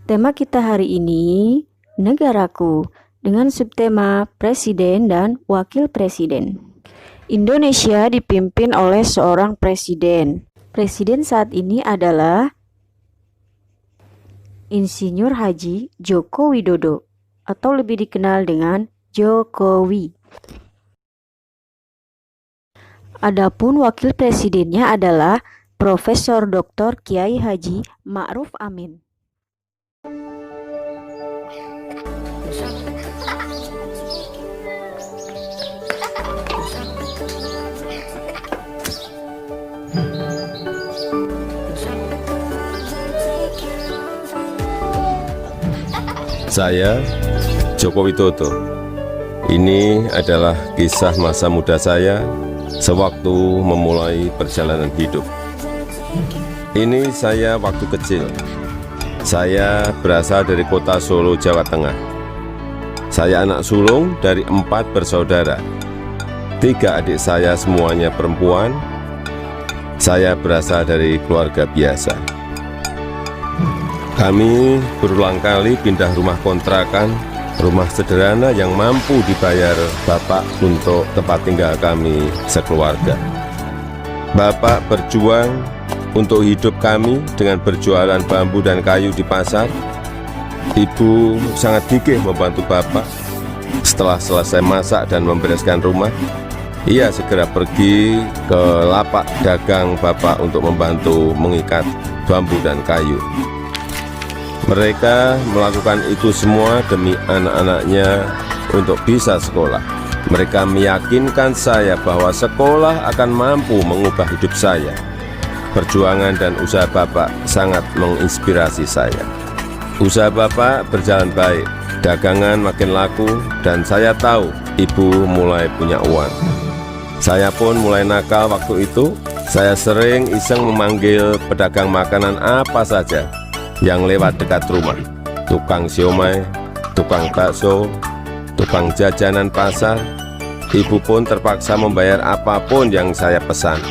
Tema kita hari ini, negaraku, dengan subtema Presiden dan Wakil Presiden. Indonesia dipimpin oleh seorang presiden. Presiden saat ini adalah Insinyur Haji Joko Widodo, atau lebih dikenal dengan Jokowi. Adapun wakil presidennya adalah Profesor Dr. Kiai Haji Ma'ruf Amin. Saya, Joko Widodo. Ini adalah kisah masa muda saya sewaktu memulai perjalanan hidup. Ini saya waktu kecil. Saya berasal dari kota Solo, Jawa Tengah. Saya anak sulung dari 4 bersaudara. 3 adik saya semuanya perempuan. Saya berasal dari keluarga biasa. Kami berulang kali pindah rumah kontrakan, rumah sederhana yang mampu dibayar Bapak untuk tempat tinggal kami sekeluarga. Bapak berjuang untuk hidup kami dengan berjualan bambu dan kayu di pasar. Ibu sangat gigih membantu Bapak. Setelah selesai masak dan membereskan rumah, ia segera pergi ke lapak dagang Bapak untuk membantu mengikat bambu dan kayu. Mereka melakukan itu semua demi anak-anaknya untuk bisa sekolah. Mereka meyakinkan saya bahwa sekolah akan mampu mengubah hidup saya. Perjuangan dan usaha Bapak sangat menginspirasi saya. Usaha Bapak berjalan baik, dagangan makin laku, dan saya tahu Ibu mulai punya uang. Saya pun mulai nakal waktu itu. Saya sering iseng memanggil pedagang makanan apa saja yang lewat dekat rumah. Tukang siomay, tukang bakso, tukang jajanan pasar. Ibu pun terpaksa membayar apapun yang saya pesan.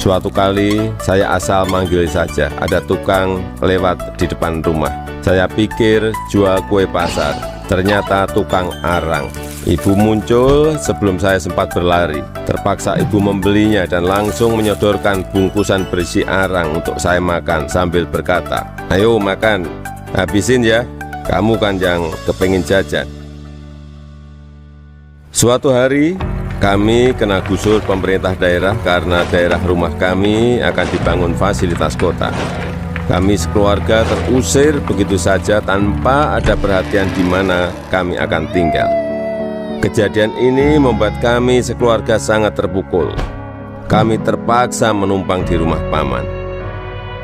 Suatu kali saya asal manggil saja, ada tukang lewat di depan rumah. Saya pikir jual kue pasar, ternyata tukang arang. Ibu muncul sebelum saya sempat berlari. Terpaksa ibu membelinya dan langsung menyodorkan bungkusan berisi arang untuk saya makan sambil berkata, "Ayo makan, habisin ya, kamu kan yang kepengin jajan." Suatu hari kami kena gusur pemerintah daerah karena daerah rumah kami akan dibangun fasilitas kota. Kami sekeluarga terusir begitu saja tanpa ada perhatian di mana kami akan tinggal. Kejadian ini membuat kami sekeluarga sangat terpukul. Kami terpaksa menumpang di rumah paman.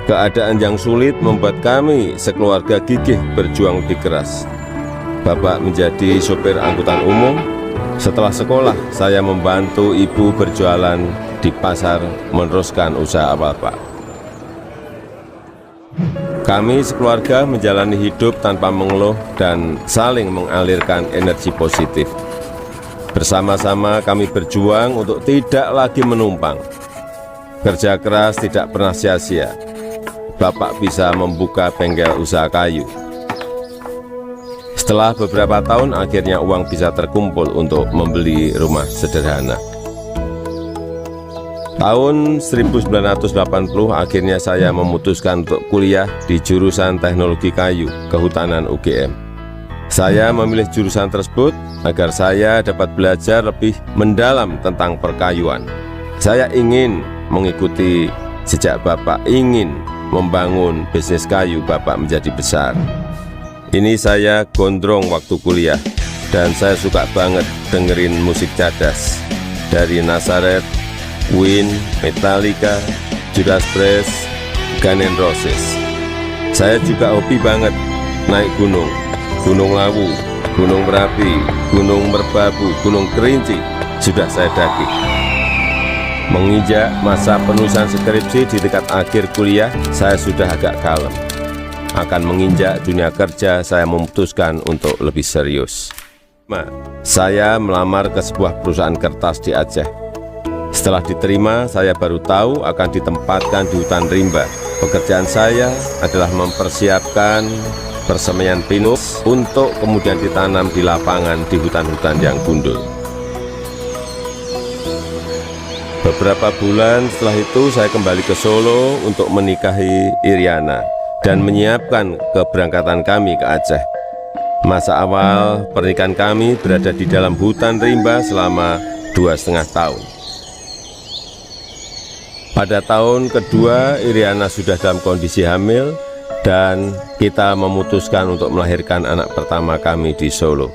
Keadaan yang sulit membuat kami sekeluarga gigih berjuang lebih keras. Bapak menjadi sopir angkutan umum. Setelah sekolah, saya membantu ibu berjualan di pasar meneruskan usaha Bapak. Kami sekeluarga menjalani hidup tanpa mengeluh dan saling mengalirkan energi positif. Bersama-sama kami berjuang untuk tidak lagi menumpang. Kerja keras tidak pernah sia-sia. Bapak bisa membuka bengkel usaha kayu. Setelah beberapa tahun, akhirnya uang bisa terkumpul untuk membeli rumah sederhana. Tahun 1980, akhirnya saya memutuskan untuk kuliah di jurusan Teknologi Kayu Kehutanan UGM. Saya memilih jurusan tersebut agar saya dapat belajar lebih mendalam tentang perkayuan. Saya ingin mengikuti jejak Bapak, ingin membangun bisnis kayu Bapak menjadi besar. Ini saya gondrong waktu kuliah, dan saya suka banget dengerin musik cadas dari Nazareth, Queen, Metallica, Judas Priest, Guns N' Roses. Saya juga hobi banget naik gunung, Gunung Lawu, Gunung Merapi, Gunung Merbabu, Gunung Kerinci, sudah saya daki. Menginjak masa penulisan skripsi di dekat akhir kuliah, saya sudah agak kalem. Akan menginjak dunia kerja, saya memutuskan untuk lebih serius. Saya melamar ke sebuah perusahaan kertas di Aceh. Setelah diterima, saya baru tahu akan ditempatkan di hutan rimba. Pekerjaan saya adalah mempersiapkan persemaian pinus untuk kemudian ditanam di lapangan di hutan-hutan yang gundul. Beberapa bulan setelah itu saya kembali ke Solo untuk menikahi Iriana dan menyiapkan keberangkatan kami ke Aceh. Masa awal pernikahan kami berada di dalam hutan rimba selama 2,5 tahun. Pada tahun kedua, Iriana sudah dalam kondisi hamil dan kita memutuskan untuk melahirkan anak pertama kami di Solo.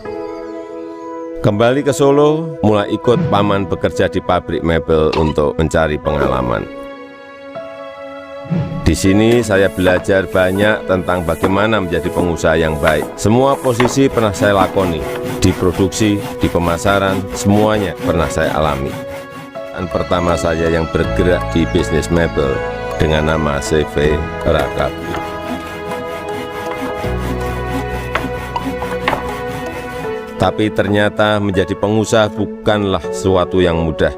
Kembali ke Solo, mulai ikut paman bekerja di pabrik mebel untuk mencari pengalaman. Di sini saya belajar banyak tentang bagaimana menjadi pengusaha yang baik. Semua posisi pernah saya lakoni, di produksi, di pemasaran, semuanya pernah saya alami. Dan pertama saya yang bergerak di bisnis mebel dengan nama CV Rakab. Tapi ternyata menjadi pengusaha bukanlah sesuatu yang mudah.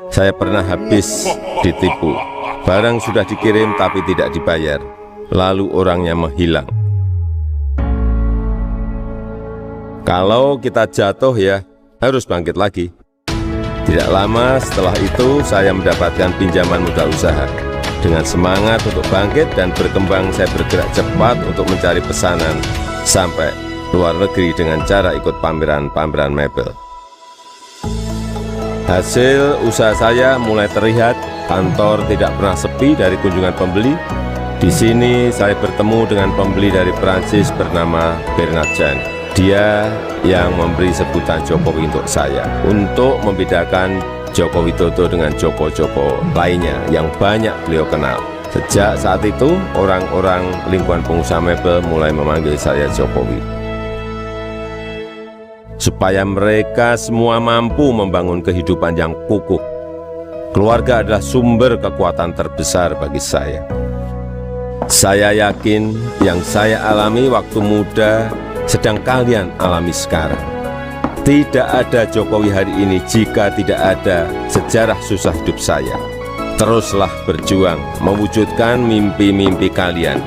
Saya pernah habis ditipu. Barang sudah dikirim tapi tidak dibayar. Lalu orangnya menghilang. Kalau kita jatuh ya harus bangkit lagi. Tidak lama setelah itu saya mendapatkan pinjaman modal usaha. Dengan semangat untuk bangkit dan berkembang, saya bergerak cepat untuk mencari pesanan sampai luar negeri dengan cara ikut pameran-pameran mebel. Hasil usaha saya mulai terlihat, kantor tidak pernah sepi dari kunjungan pembeli. Di sini saya bertemu dengan pembeli dari Prancis bernama Bernard Jean. Dia yang memberi sebutan Jokowi untuk saya, untuk membedakan Joko Widodo dengan Joko-Joko lainnya yang banyak beliau kenal. Sejak saat itu, orang-orang lingkungan pengusaha mebel mulai memanggil saya Jokowi. Supaya mereka semua mampu membangun kehidupan yang kukuh. Keluarga adalah sumber kekuatan terbesar bagi saya. Saya yakin yang saya alami waktu muda sedang kalian alami sekarang. Tidak ada Jokowi hari ini jika tidak ada sejarah susah hidup saya. Teruslah berjuang mewujudkan mimpi-mimpi kalian.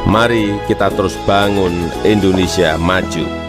Mari kita terus bangun Indonesia maju.